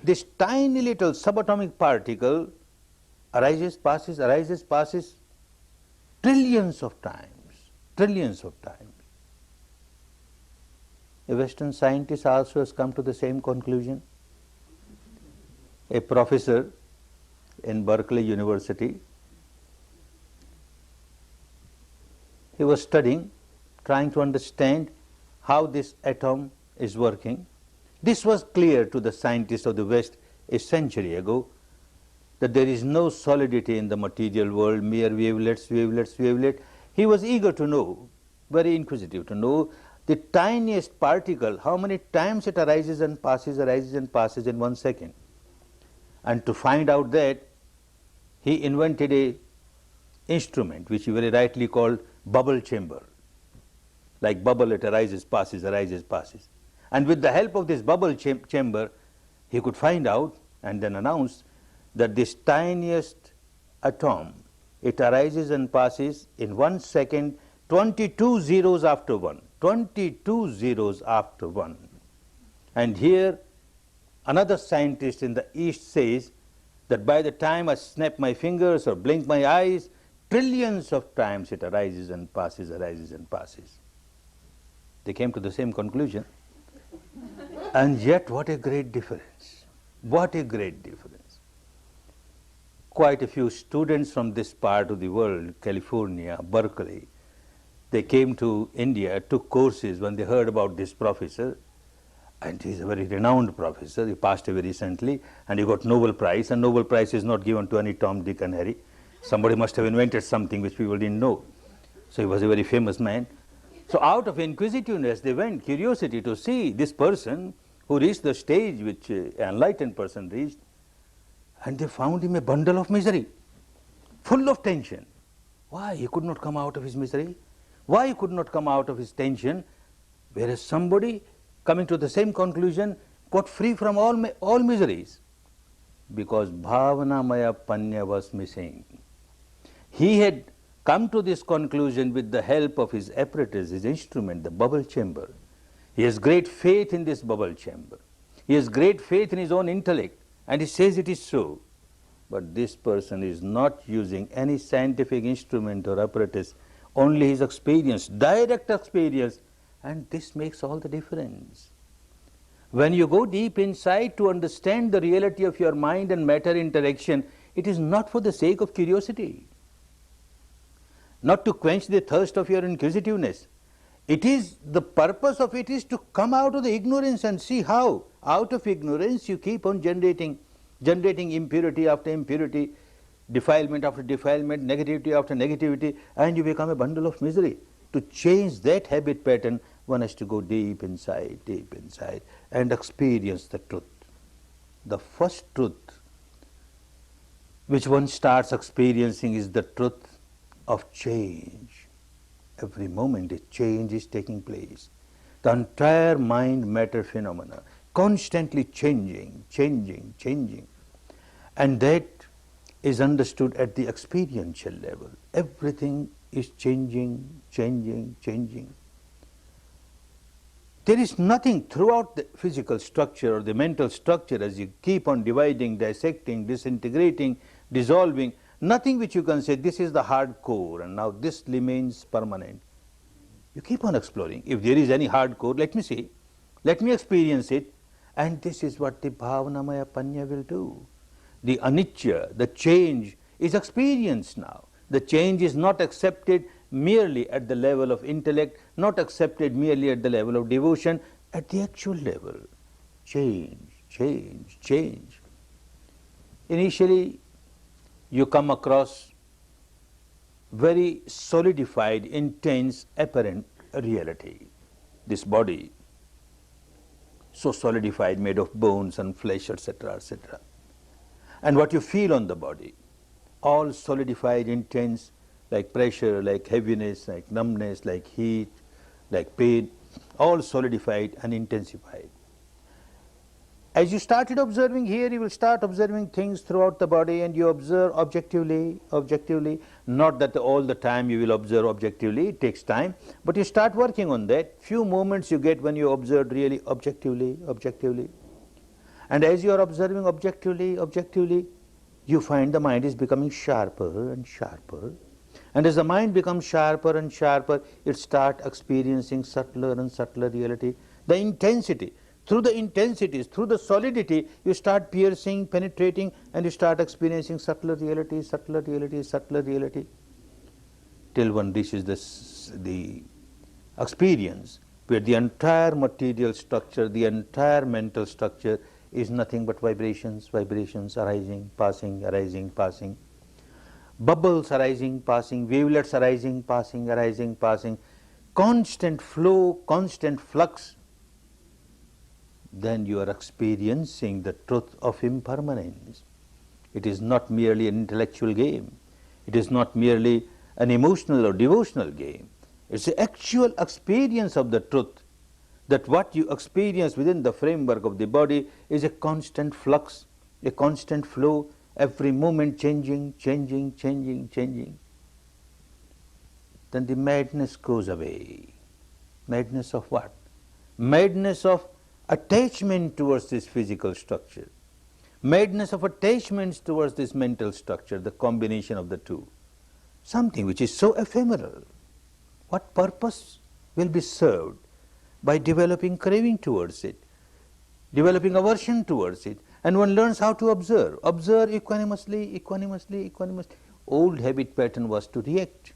this tiny little subatomic particle arises, passes trillions of times, trillions of times. A Western scientist also has come to the same conclusion. A professor in Berkeley University, he was studying, trying to understand how this atom is working. This was clear to the scientists of the West a century ago, that there is no solidity in the material world, mere wavelets, wavelets, wavelets. He was eager to know, very inquisitive to know the tiniest particle, how many times it arises and passes in 1 second. And to find out that, he invented a instrument which he very rightly called bubble chamber. Like bubble, it arises, passes, passes. And with the help of this bubble chamber, he could find out and then announce that this tiniest atom, it arises and passes in 1 second, 22 zeros after 1. 22 zeros after 1. And here another scientist in the East says that by the time I snap my fingers or blink my eyes, trillions of times it arises and passes, arises and passes. They came to the same conclusion. And yet what a great difference. What a great difference. Quite a few students from this part of the world, California, Berkeley, they came to India, took courses when they heard about this professor, and he's a very renowned professor. He passed away recently, and he got Nobel Prize, and Nobel Prize is not given to any Tom, Dick and Harry. Somebody must have invented something which people didn't know. So he was a very famous man. So out of inquisitiveness, they went, curiosity to see this person who reached the stage which an enlightened person reached, and they found him a bundle of misery, full of tension. Why he could not come out of his misery? Why he could not come out of his tension? Whereas somebody coming to the same conclusion got free from all miseries. Because Bhavanamaya Panya was missing. He had come to this conclusion with the help of his apparatus, his instrument, the bubble chamber. He has great faith in this bubble chamber. He has great faith in his own intellect, and he says it is so. But this person is not using any scientific instrument or apparatus, only his experience, direct experience, and this makes all the difference. When you go deep inside to understand the reality of your mind and matter interaction, it is not for the sake of curiosity, not to quench the thirst of your inquisitiveness. It is, the purpose of it is to come out of the ignorance and see how, out of ignorance, you keep on generating impurity after impurity, defilement after defilement, negativity after negativity, and you become a bundle of misery. To change that habit pattern, one has to go deep inside, and experience the truth. The first truth which one starts experiencing is the truth of change. Every moment a change is taking place. The entire mind-matter phenomena, constantly changing. And that is understood at the experiential level. Everything is changing. There is nothing throughout the physical structure or the mental structure, as you keep on dividing, dissecting, disintegrating, dissolving, nothing which you can say this is the hard core and now this remains permanent. You keep on exploring. If there is any hard core, let me see, let me experience it, and this is what the Bhavanamaya Panya will do. The anicca, the change, is experienced now. The change is not accepted merely at the level of intellect, not accepted merely at the level of devotion, at the actual level. Change. Initially, you come across very solidified, intense, apparent reality. This body, so solidified, made of bones and flesh, etc., etc. And what you feel on the body, all solidified, intense, like pressure, like heaviness, like numbness, like heat, like pain, all solidified and intensified. As you started observing here, you will start observing things throughout the body, and you observe objectively, not that all the time you will observe objectively, it takes time, but you start working on that. Few moments you get when you observe really objectively. And as you are observing objectively, you find the mind is becoming sharper and sharper. And as the mind becomes sharper and sharper, it starts experiencing subtler and subtler reality. The intensity, through the intensities, through the solidity, you start piercing, penetrating, and you start experiencing subtler reality, subtler reality, subtler reality, till one reaches the experience where the entire material structure, the entire mental structure is nothing but vibrations, vibrations arising, passing, arising, passing. Bubbles arising, passing, wavelets arising, passing, constant flow, constant flux. Then you are experiencing the truth of impermanence. It is not merely an intellectual game. It is not merely an emotional or devotional game. It's the actual experience of the truth, that what you experience within the framework of the body is a constant flux, a constant flow, every moment changing, changing, changing, changing. Then the madness goes away. Madness of what? Madness of attachment towards this physical structure. Madness of attachments towards this mental structure, the combination of the two. Something which is so ephemeral. What purpose will be served by developing craving towards it, developing aversion towards it? And one learns how to observe. Observe equanimously, equanimously, equanimously. Old habit pattern was to react.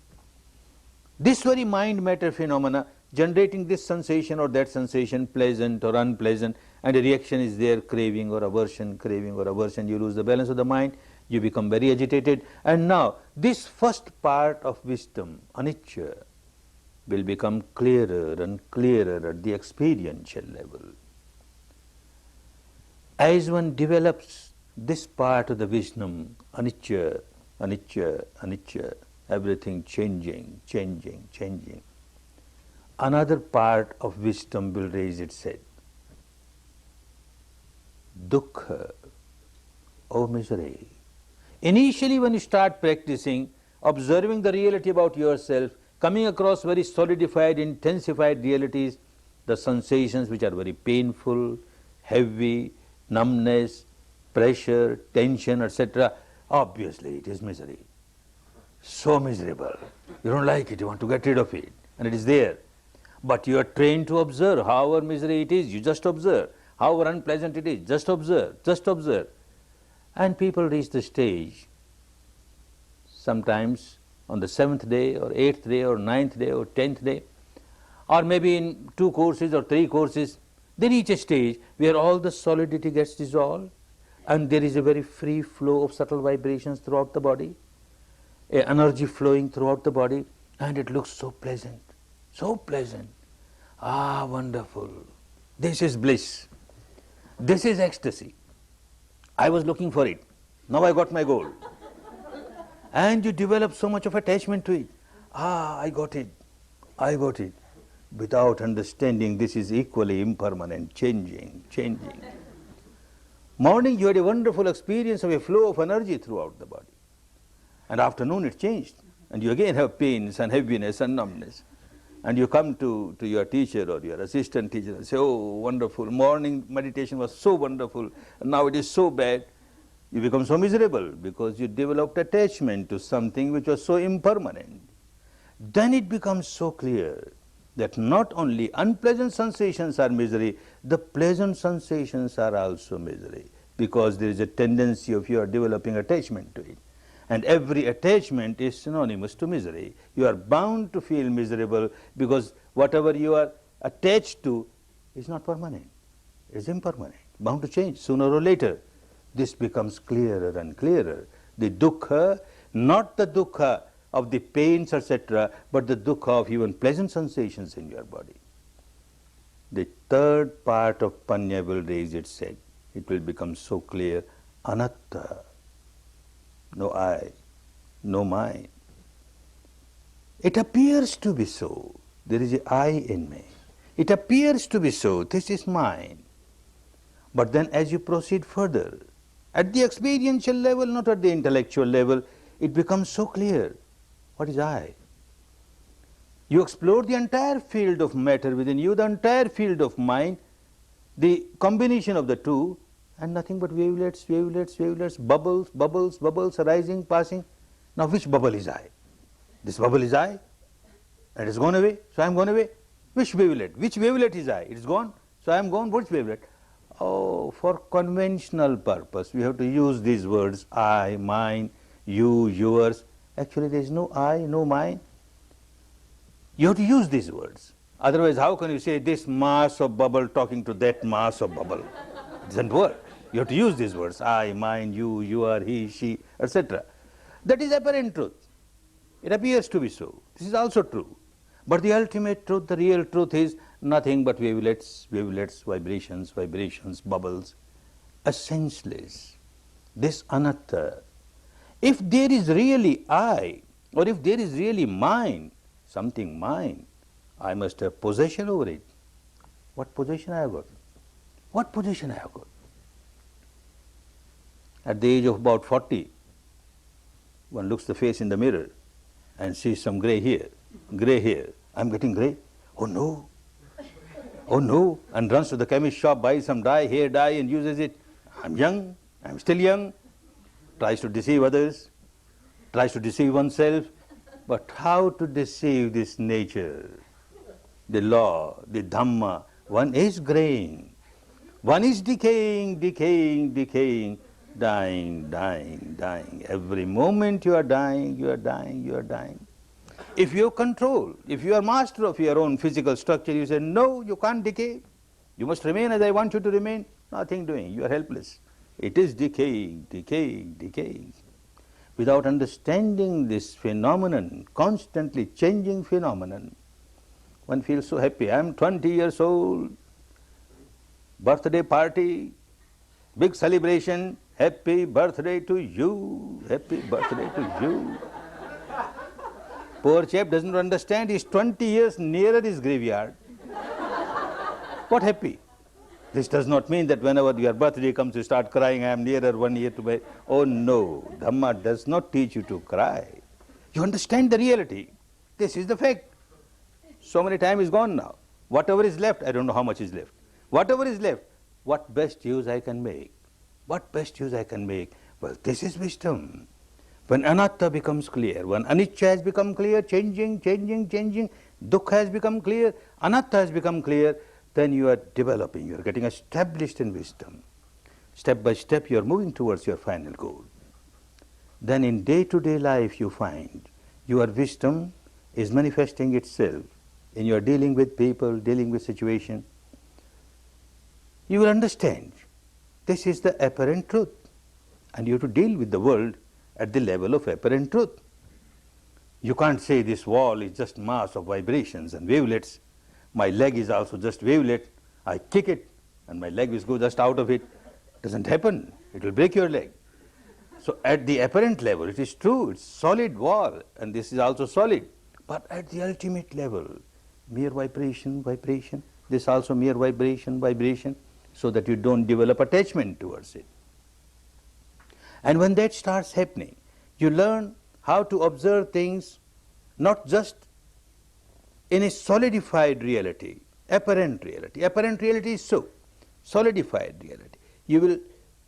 This very mind-matter phenomena generating this sensation or that sensation, pleasant or unpleasant, and a reaction is there, craving or aversion, you lose the balance of the mind, you become very agitated. And now this first part of wisdom, anicca, will become clearer and clearer at the experiential level. As one develops this part of the wisdom, anicca, anicca, anicca, everything changing, changing, changing, another part of wisdom will raise its head. Dukkha, oh misery. Initially when you start practicing, observing the reality about yourself, coming across very solidified, intensified realities, the sensations which are very painful, heavy, numbness, pressure, tension, etc., obviously it is misery. So miserable. You don't like it, you want to get rid of it, and it is there. But you are trained to observe. However misery it is, you just observe. However unpleasant it is, just observe, just observe. And people reach the stage, sometimes on the 7th day or 8th day or 9th day or 10th day, or maybe in 2 courses or 3 courses, they reach a stage where all the solidity gets dissolved and there is a very free flow of subtle vibrations throughout the body, energy flowing throughout the body, and it looks so pleasant, so pleasant. Ah, wonderful. This is bliss. This is ecstasy. I was looking for it. Now I got my goal. And you develop so much of attachment to it. Ah, I got it. I got it. Without understanding this is equally impermanent, changing, changing. Morning you had a wonderful experience of a flow of energy throughout the body. And afternoon it changed. And you again have pains and heaviness and numbness. And you come to your teacher or your assistant teacher and say, oh, wonderful, morning meditation was so wonderful, and now it is so bad. You become so miserable because you developed attachment to something which was so impermanent. Then it becomes so clear that not only unpleasant sensations are misery, the pleasant sensations are also misery, because there is a tendency of your developing attachment to it. And every attachment is synonymous to misery. You are bound to feel miserable because whatever you are attached to is not permanent, it is impermanent, bound to change sooner or later. This becomes clearer and clearer. The dukkha, not the dukkha of the pains, etc., but the dukkha of even pleasant sensations in your body. The third part of panya will raise its head. It will become so clear. Anatta, no I, no mine. It appears to be so. There is an I in me. It appears to be so. This is mine. But then as you proceed further, at the experiential level, not at the intellectual level, it becomes so clear. What is I? You explore the entire field of matter within you, the entire field of mind, the combination of the two, and nothing but wavelets, wavelets, wavelets, bubbles, bubbles, bubbles arising, passing. Now which bubble is I? This bubble is I, and it's gone away, so I am gone away. Which wavelet? Which wavelet is I? It's gone, so I am gone. Which wavelet? Oh, for conventional purpose, we have to use these words, I, mine, you, yours. Actually, there is no I, no mine. You have to use these words. Otherwise, how can you say this mass of bubble talking to that mass of bubble? It doesn't work. You have to use these words, I, mine, you are, he, she, etc. That is apparent truth. It appears to be so. This is also true. But the ultimate truth, the real truth is nothing but wavelets, wavelets, vibrations, vibrations, bubbles, a senseless. This anatta. If there is really I, or if there is really mine, something mine, I must have possession over it. What possession I have got? What possession I have got? At the age of about 40, one looks the face in the mirror and sees some grey hair. I'm getting grey. Oh no. Oh no. And runs to the chemist shop, buys some dye, hair dye, and uses it. I'm young. I'm still young. Tries to deceive others. Tries to deceive oneself. But how to deceive this nature? The law, the Dhamma. One is graying. One is decaying, decaying, decaying. Dying, dying, dying. Every moment you are dying, you are dying, you are dying. If you control, if you are master of your own physical structure, you say, no, you can't decay. You must remain as I want you to remain. Nothing doing. You are helpless. It is decaying, decaying, decaying. Without understanding this phenomenon, constantly changing phenomenon, one feels so happy. I am 20 years old, birthday party, big celebration, happy birthday to you, happy birthday to you. Poor chap doesn't understand, he's 20 years nearer his graveyard. What happy? This does not mean that whenever your birthday comes you start crying, I am nearer 1 year to my... Oh no, Dhamma does not teach you to cry. You understand the reality. This is the fact. So many time is gone now. Whatever is left, I don't know how much is left. Whatever is left, what best use I can make? What best use I can make? Well, this is wisdom. When anatta becomes clear, when anicca has become clear, changing, changing, changing, dukkha has become clear, anatta has become clear, then you are developing, you are getting established in wisdom. Step by step you are moving towards your final goal. Then in day-to-day life you find your wisdom is manifesting itself in your dealing with people, dealing with situation. You will understand this is the apparent truth, and you have to deal with the world at the level of apparent truth. You can't say this wall is just mass of vibrations and wavelets. My leg is also just wavelet. I kick it and my leg will go just out of it. Doesn't happen. It will break your leg. So at the apparent level, it is true, it's solid wall, and this is also solid. But at the ultimate level, mere vibration, vibration, this also mere vibration, vibration, so that you don't develop attachment towards it. And when that starts happening, you learn how to observe things not just in a solidified reality, apparent reality. Apparent reality is so, solidified reality. You will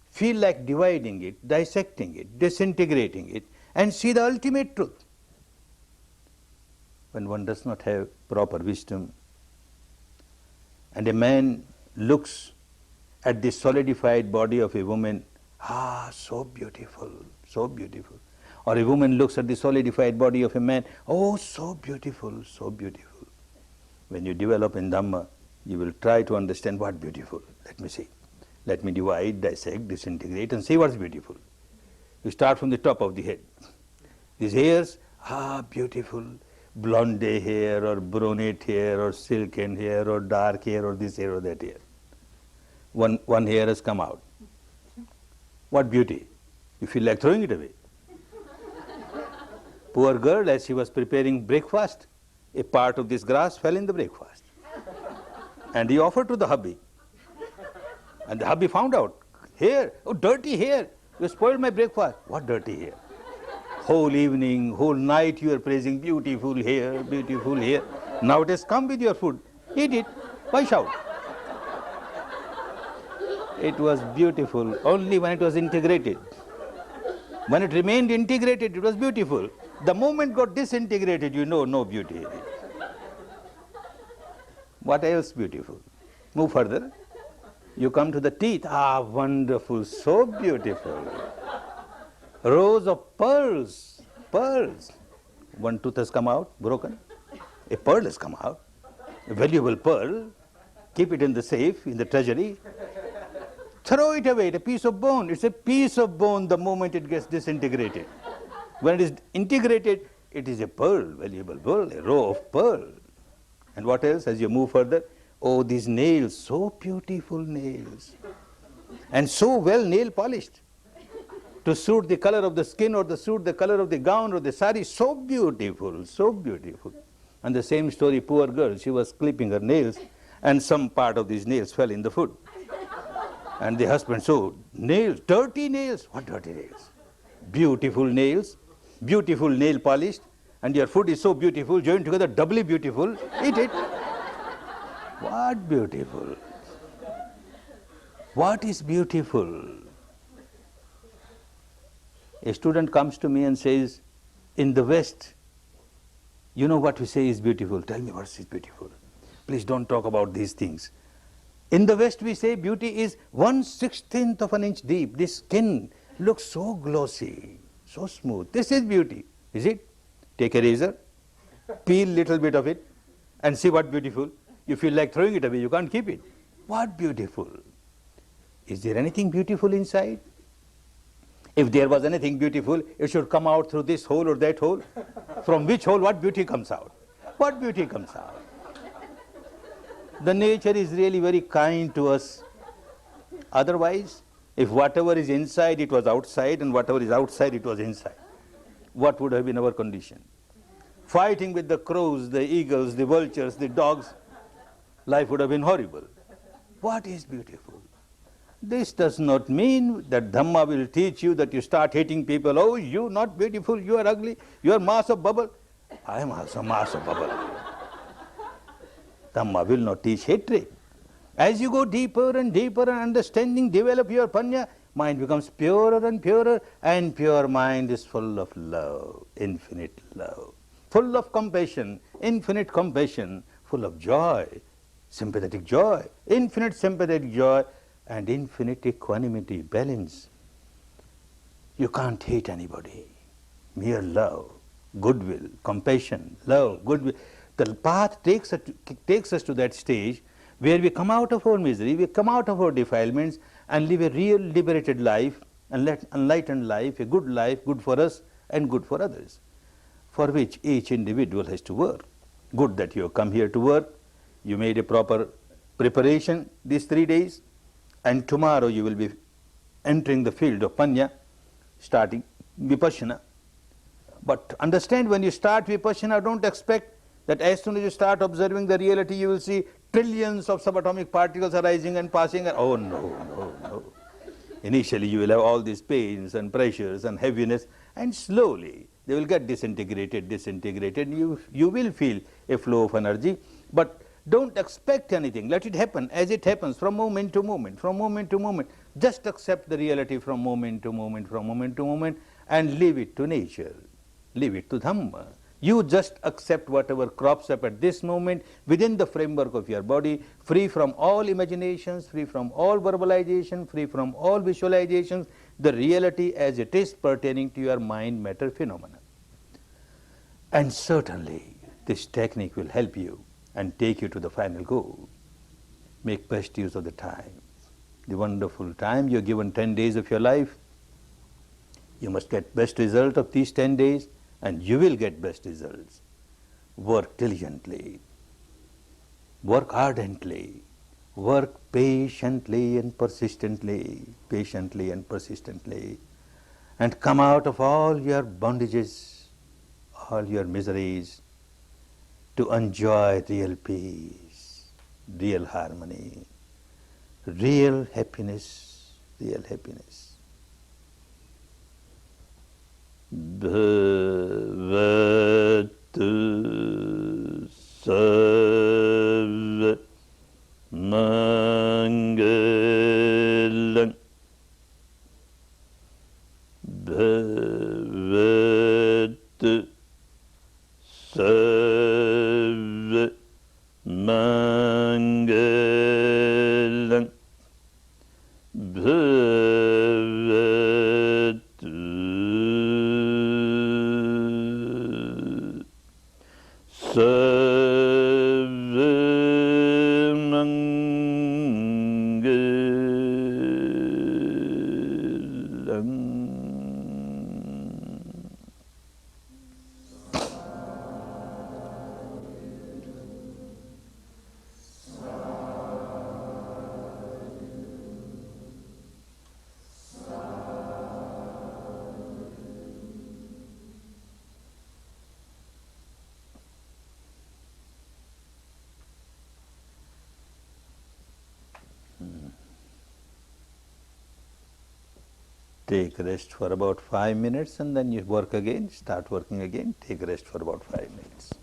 feel like dividing it, dissecting it, disintegrating it, and see the ultimate truth. When one does not have proper wisdom, and a man looks at the solidified body of a woman, ah, so beautiful, so beautiful. Or a woman looks at the solidified body of a man, oh, so beautiful, so beautiful. When you develop in Dhamma, you will try to understand what beautiful. Let me see. Let me divide, dissect, disintegrate, and see what's beautiful. You start from the top of the head. These hairs, ah, beautiful. Blonde hair, or brunette hair, or silken hair, or dark hair, or this hair, or that hair. One hair has come out. What beauty. You feel like throwing it away. Poor girl, as she was preparing breakfast, a part of this grass fell in the breakfast. And he offered to the hubby. And the hubby found out, hair, oh, dirty hair, you spoiled my breakfast. What dirty hair? Whole evening, whole night you are praising beautiful hair, beautiful hair. Now it has come with your food. Eat it. Why shout? It was beautiful only when it was integrated. When it remained integrated, it was beautiful. The moment got disintegrated, you know, no beauty. What else beautiful? Move further. You come to the teeth. Ah, wonderful, so beautiful. Rows of pearls, pearls. One tooth has come out, broken. A pearl has come out, a valuable pearl. Keep it in the safe, in the treasury. Throw it away, a piece of bone. It's a piece of bone the moment it gets disintegrated. When it is integrated, it is a pearl, valuable pearl, a row of pearl. And what else as you move further? Oh, these nails, so beautiful nails. And so well nail polished. To suit the color of the skin or to suit the color of the gown or the sari, so beautiful, so beautiful. And the same story, poor girl, she was clipping her nails and some part of these nails fell in the food. And the husband, so nails, dirty nails, what dirty nails? Beautiful nails, beautiful nail polished, and your food is so beautiful, joined together, doubly beautiful, eat it. What beautiful? What is beautiful? A student comes to me and says, in the West, you know what we say is beautiful. Tell me what is beautiful. Please don't talk about these things. In the West we say beauty is 1/16th of an inch deep. This skin looks so glossy, so smooth. This is beauty. Is it? Take a razor, peel little bit of it and see what beautiful. You feel like throwing it away, you can't keep it. What beautiful? Is there anything beautiful inside? If there was anything beautiful, it should come out through this hole or that hole. From which hole, what beauty comes out? What beauty comes out? The nature is really very kind to us. Otherwise, if whatever is inside, it was outside, and whatever is outside, it was inside, what would have been our condition? Fighting with the crows, the eagles, the vultures, the dogs, life would have been horrible. What is beautiful? This does not mean that Dhamma will teach you that you start hating people. Oh, you not beautiful, you are ugly, you are mass of bubble. I am also mass of bubble. Dhamma will not teach hatred. As you go deeper and deeper in understanding, develop your panya, mind becomes purer and purer, and pure mind is full of love, infinite love, full of compassion, infinite compassion, full of joy, sympathetic joy, infinite sympathetic joy, and infinite equanimity, balance. You can't hate anybody. Mere love, goodwill, compassion, love, goodwill. The path takes us to that stage where we come out of our misery, we come out of our defilements and live a real liberated life, an enlightened life, a good life, good for us and good for others, for which each individual has to work. Good that you have come here to work, you made a proper preparation these 3 days, and tomorrow you will be entering the field of Panya, starting Vipassana. But understand, when you start Vipassana, don't expect that as soon as you start observing the reality, you will see trillions of subatomic particles arising and passing. Oh no, no, no. Initially you will have all these pains and pressures and heaviness, and slowly they will get disintegrated. You will feel a flow of energy, but don't expect anything. Let it happen as it happens, from moment to moment, from moment to moment. Just accept the reality from moment to moment, from moment to moment, and leave it to nature. Leave it to Dhamma. You just accept whatever crops up at this moment within the framework of your body, free from all imaginations, free from all verbalization, free from all visualizations, the reality as it is pertaining to your mind matter phenomena. And certainly this technique will help you and take you to the final goal. Make best use of the time, the wonderful time. You're given 10 days of your life. You must get best result of these 10 days, and you will get best results. Work diligently, work ardently, work patiently and persistently, and come out of all your bondages, all your miseries, to enjoy real peace, real harmony, real happiness, real happiness. Bhavatu sarva mangala Sarva Mangalam Bhavatu Sarva Mangalam. Take rest for about 5 minutes and then you work again, start working again, take rest for about 5 minutes.